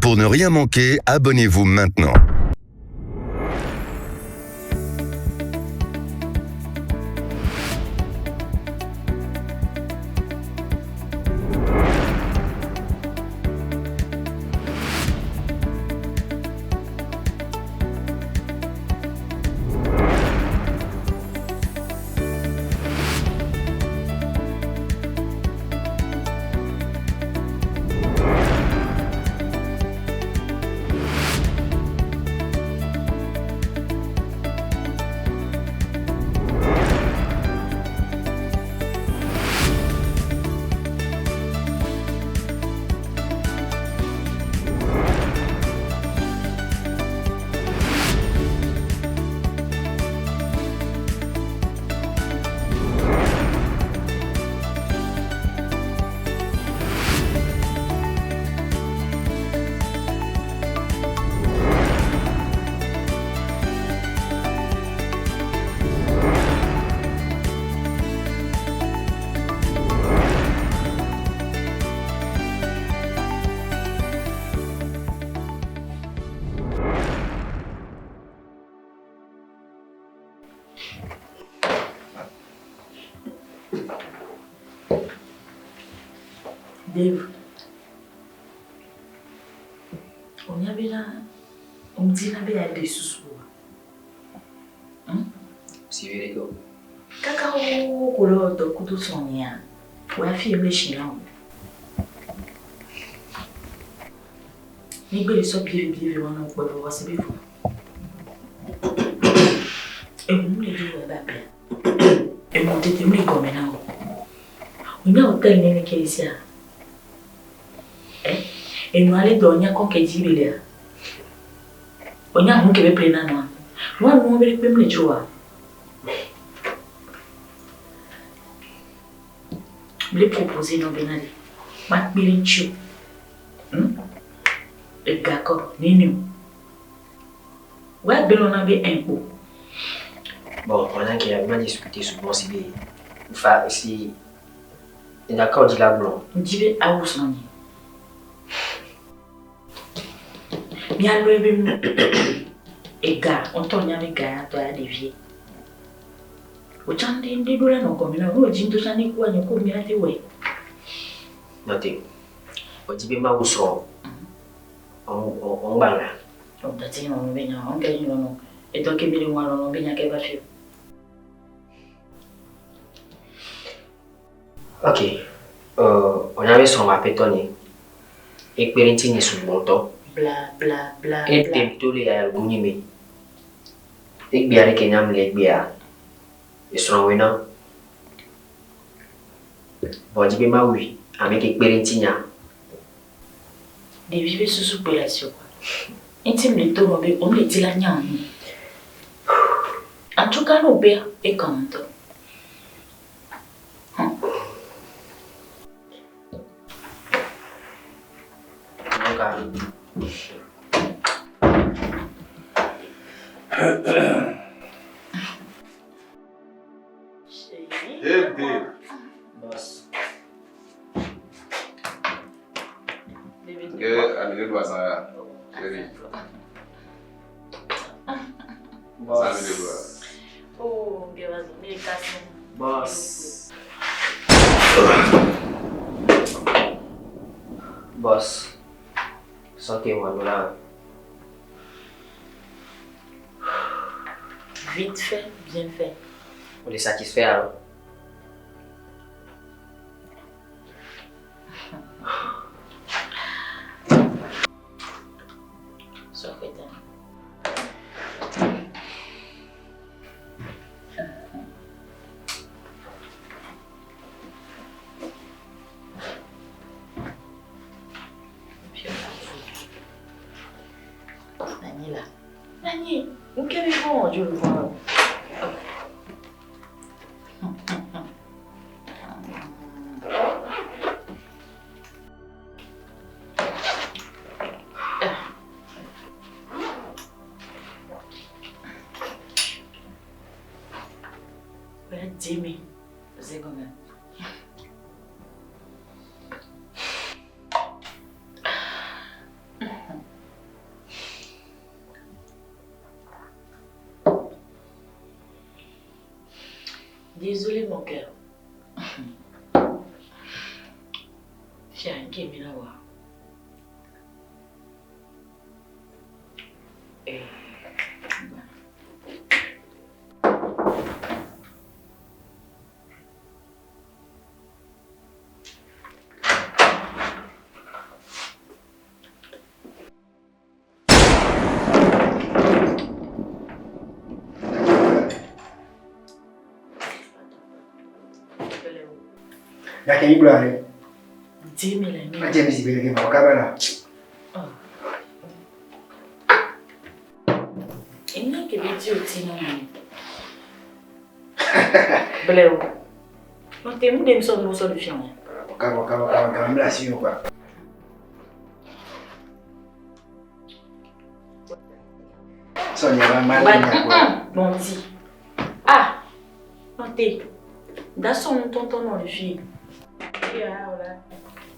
Pour ne rien manquer, abonnez-vous maintenant. Dave, on y avait là, on me dit qu'il y a des sous. Si vous voulez. Cacao, color de couteau sonia, pour la fille de Chinois. Mais il sont bien, on peut voir c'est bien. Et vous les deux, et mon tête, me comme maintenant. On a un hôtel qui est ici. Et nous allons dormir comme que dit Bilia. On a un qui veut prendre un an. Moi, nous allons prendre le jour. Je vais proposer nos bénali. Mat Bilinchou. Le gars, Nino. Ouais, ben on avait un pot. Bon, on a bien discuté souvent si enfin, si d'accord dit la blanc. On dit à où s'en est. Bien le et gars, on tourne avec gars, toi à dévier. Au temps des dollars non comme là, on dit tout ça n'est quoi, n'y a combien de ouais. Nothing. On dit bien ma où sont. On va là. On t'a dit on vient, on gagne non. Et donc il me dit moi on vient qu'elle va faire. Ok. On avait son m'a pétonné. Et Perentine sur le montant. Bla bla bla. Et tempo les a gounimé. Et bien que n'am les bien. Et son wena. Bon, dis bien ma oui. Avec Perentine. Des vivres sous suppellation. Intime les tours, on les dit la nian. En tout cas, nos pères est comme toi. Boss. Allez, dois ça. Boss. Oh, Dieu, vas-y, Boss. Boss. Sortez-moi de là. Vite fait, bien fait. On est satisfait alors. Sois content. Nani là. Nani, où qu'avez-vous, Dieu le voit. Jimmy, c'est comme ça. Désolée, mon cœur. J'ai un qui est là. Et... Ya que ibla ni. Dis-moi la nuit. Aje mi si bele ke ba ka bela. Il n'y a que des dieux qui n'ont pas. Bléo. On t'aime de me sauver mon solution. Ka mla si yo kwa. Sonia va mal ni kwa. Mon dit. Ah. On t'aime. Dans son tonton dans le film.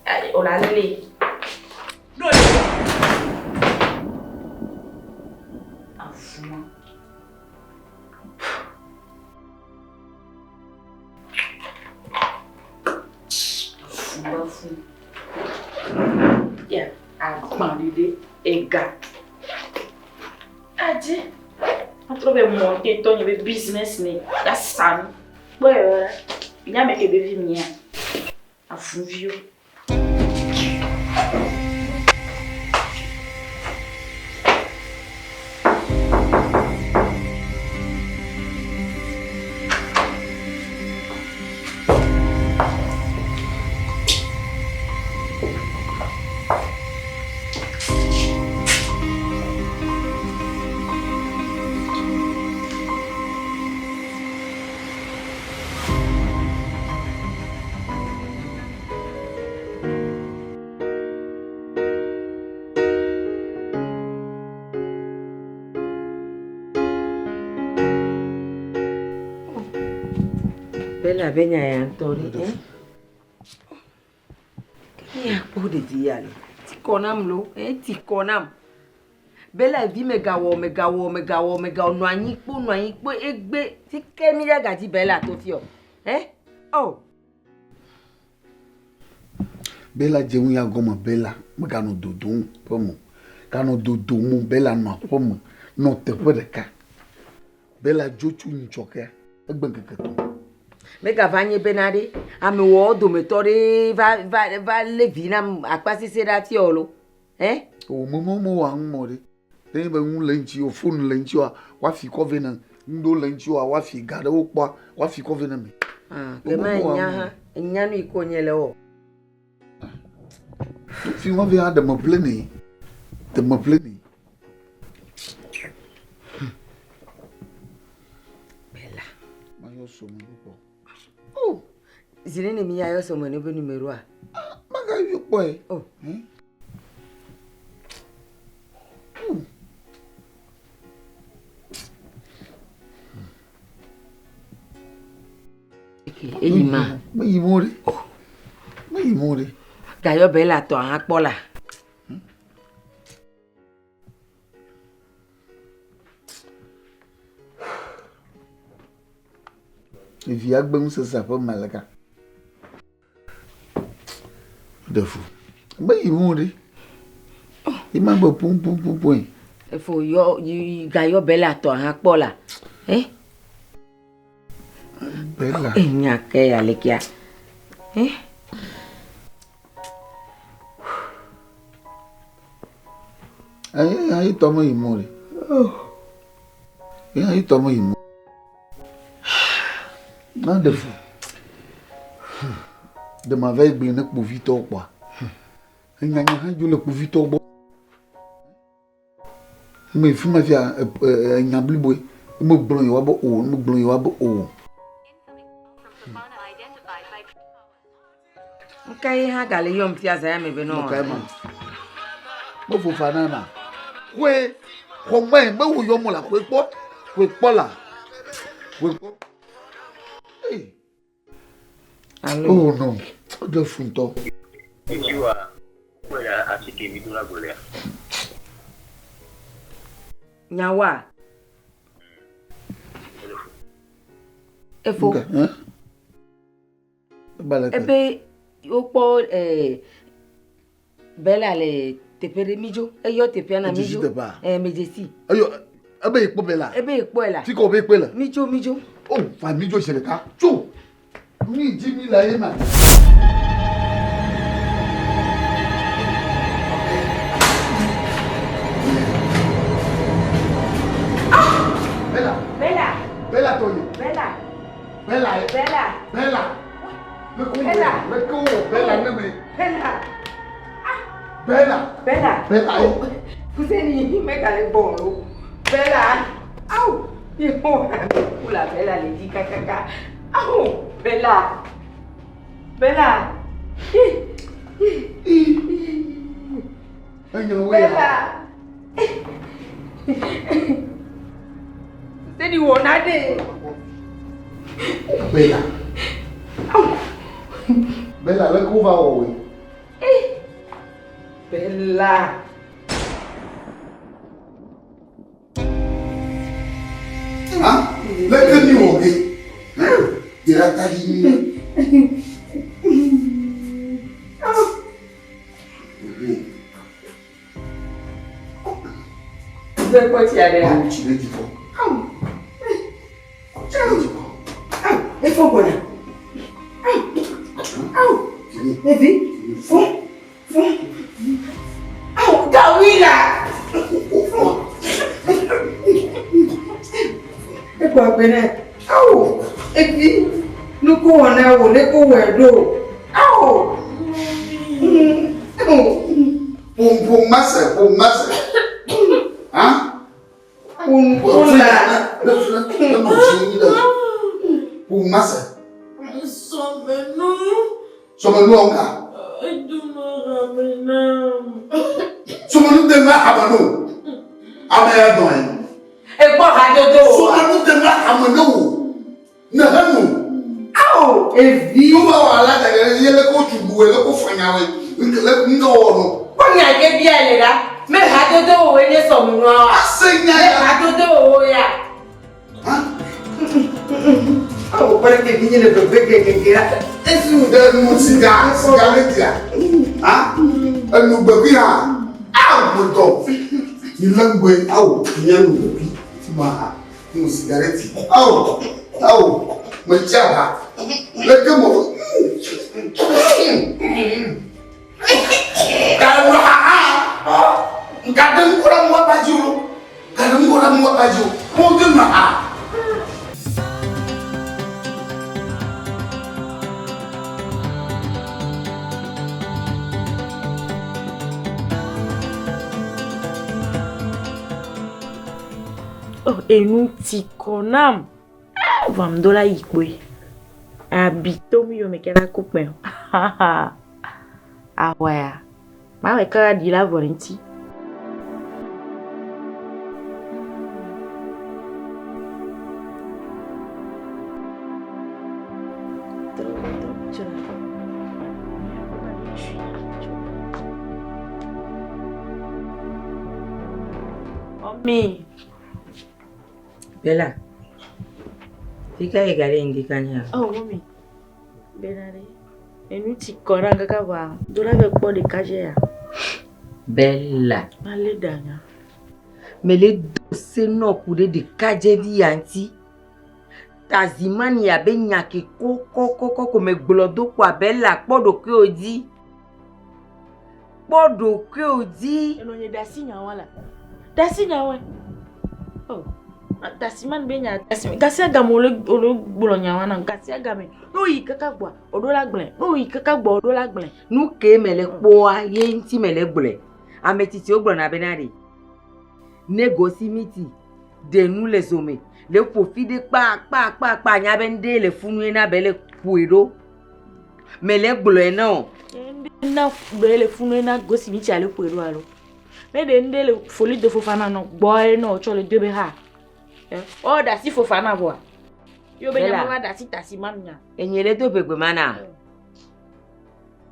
Allez, on l'a allé. Non. Ah, fou. Fou. Yeah, à demander et gars. Adi. On trouve monter ton business ni la san. Ouais, il y a mes bébés mien. À fou vieux. Bella benya ya ntori ya po de diale ti konam lo ti konam Bella vi megawo no anyi po egbe ti kemi daga ti Bella to fi o oh Bella jeun ya goma Bella mega no dodun pomo kanu dodo mu Bella no pomo no te podeka Bella jochu nchoke egben keketo mega vanye benade ame wo do metori va levina akpasi sedati olo o momo wa ngore te be un lenchi o phone lenchi wa fi covenant ndo lenchi wa fi gada o pa wa fi covenant me ke ma nya no ikonyele o fi wa vi ada mo pleni Bella ma yo so mo po oh zine mi ya yo so mo ne be numero a maga yo po oh Eyima Mayimore Gayo Bella to an pola if you agbe un se sapo malaka defu Mayimore imagbo pum efo yo Gayo Bella to an pola Bella enya ke alekia Aí toma Imore. Aí toma Imore. Nada fou. De ma veille blene pour Victor quoi. Enya nya le pour Victor bo. Me fi ma via nya bliboy. Mo blon yo abo o. Okay ha gale yom fiaza ya mebe no. Okay man. Mo fo fanana. We me wo yo mo la we po la. We po. Hey. Allo. Oh no. De funto. Ikiwa kwa atike midula golea. Nyawa. Efo. Ebe opo Bella le tepere mijo. Eyo tepe na mijo. Mejesi. Ayo, ebe ikpo Bella. Ebe ikpo ela. Ti ko be ikpo ela. Mijo. Oh, fa mijo sele ka. Chu. Mi ji mi la ye ma. Bella Tony. Bella. Look go. Bella name. Bella. Kuseni meka le bolo. Bella. Au. Yo. Ula Bella le di kaka. Au. Bella. Bella. Kuseni wonade. Bella. Bella, look over away. Bella. Ah, look at you, okay? You're telling me. C'est quoi tu as derrière? Tu l'as dit quoi? Il faut qu'on ait. Et puis, fond. Oui là. Et quoi, Benet? Et puis, nous courons, les courons d'eau. Pour masse. Hein? Pour là. Pour masse. Sommes-nous encore? Sommes-nous demain à Manou? Améadouin. Et quoi, radio? Sommes-nous demain à Manou? Nous. Et vie. Nous va là, il y a le coach ou le coach. Quand il y a bien là, mais radio où est son nom? Radio où est? Para que vigne le bébé que là. Est-ce que nous nous cigare ah? Nous bébé ah. Ah, mon top. Il langue ah, il y a nous bébé. Tu m'as nous cigarette. Ah, me tchaba. Le gamo. Gadam kurang wa baju. Mau dia mah. Oh, et nous tikonam. Vamdola ikwe. Habito miyo mekela coupe. Ah ouais. Ma weka di la volonté. Mi. Bella. Fika egale ingikanya. Oh, mami. Benare. Enu tikona kaka wa. Dola be po de kaje ya. Bella. Male danya. Mele dose no kude de kaje vi anti. Tazimani ya be nyake ko me gblodo kwa Bella podo ke oji. Eno nye dasi nyawala. Dasi nyawe. Oh. Dasi man benya dasi. Kasi agame olo gbolo nyawana. Kasi agame. No yi kaka gwa. Odola gble. No yi kaka gwa odola gble. Nu ke mele poa ye nti mele gble. Ametiti ogbo na benari. Negosi miti. De nous les hommes. Le profide pa nyabende le funu na bele kuedo. Mele gble na. Na bele funu na gosi miti ale kuedo alo. Mais de folie de Fofana no boy no chole debe ha. Oh dasi Fofana boa. Yo be nyama dasi tasi manya. Enyele to pegbe mana.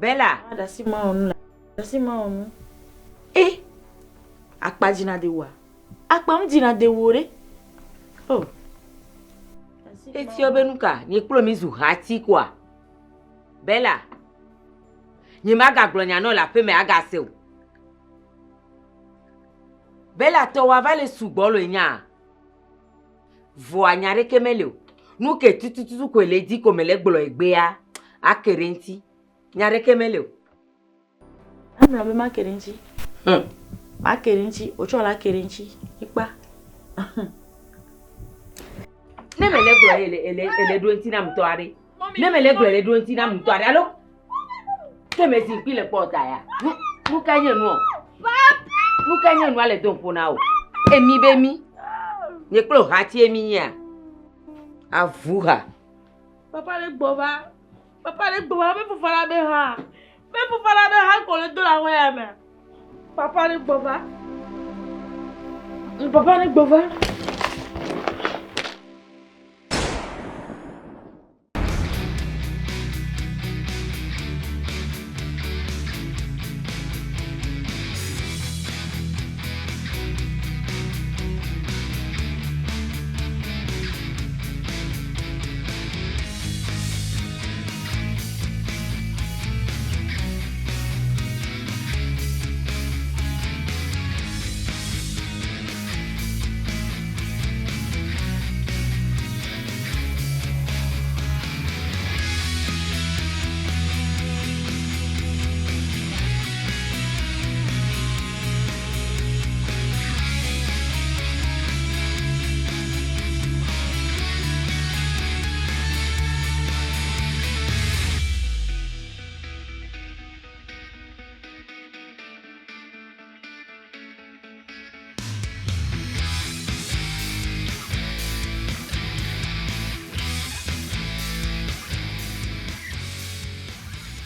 Bella, Dasi ma onu. Eh. Akpa jina de wa. Akpa mjina de wore. Oh. eti obenuka ni promise hati kwa. Bella. Ni maga glonya no la pe me aga se o. Bella to wa vale sugbolo nya. Vo anyare kemele o. Nu ke tututu ko le di ko mele gbolo egbe ya. Akerenti. Nyare kemele o. Amra be makerenti. Makerenti, ocho la kerenti. Ipa. Ne mele gbolo ele do ntina mto are. Ne mele gbolo ele do ntina mto are. Allo. Keme si pile pota ya. Nu kanye nu. Nu kanye nu ale don pona o. Emi be mi. Ye klo hati emi ya. Avuha. Papa le gbova. Papa le gbova me fufara be ha. Me fufara be ha ko le do la we me. Papa le gbova. Papa le gbova.